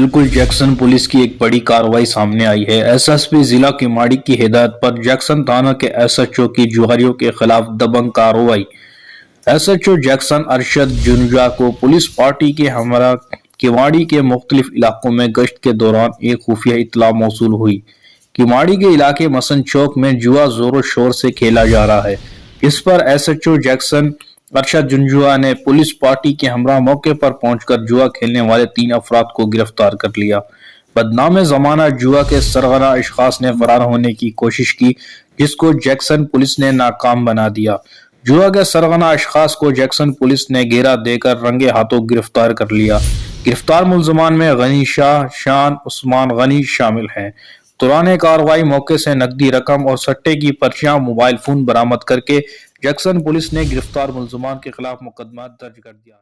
بالکل Jackson police کی ایک بڑی کارروائی سامنے آئی ہے۔ ایس ایس پی ضلع کیماڑی کی ہدایت پر جیکسن تھانہ کے ایس ایچ او کی جوہریوں کے خلاف دبنگ کارروائی۔ S H O Jackson Arshad Janjua کو پولیس پارٹی کے ہمراہ کیماڑی کے مختلف علاقوں میں گشت کے دوران ایک خفیہ اطلاع موصول ہوئی۔ کیماڑی کے علاقے مسن چوک میں جوا زور و شور سے کھیلا جا رہا ہے۔ اس پر S H O Jackson Arshad Janjua نے پولیس پارٹی کے ہمراہ موقع پر پہنچ کر جوا کھیلنے والے 3 افراد کو گرفتار کر لیا۔ بدنام زمانہ جوا کے سرغنہ اشخاص نے فرار ہونے کی کوشش کی، جس کو جیکسن پولیس نے ناکام بنا دیا۔ جوا کے سرغنہ اشخاص کو جیکسن پولیس نے گھیرا دے کر رنگے ہاتھوں گرفتار کر لیا۔ گرفتار ملزمان میں غنی شاہ، شان عثمان غنی شامل ہیں۔ دوران کارروائی موقع سے نقدی رقم اور سٹے کی پرچیاں، موبائل فون برآمد کر کے جیکسن پولیس نے گرفتار ملزمان کے خلاف مقدمہ درج کر دیا۔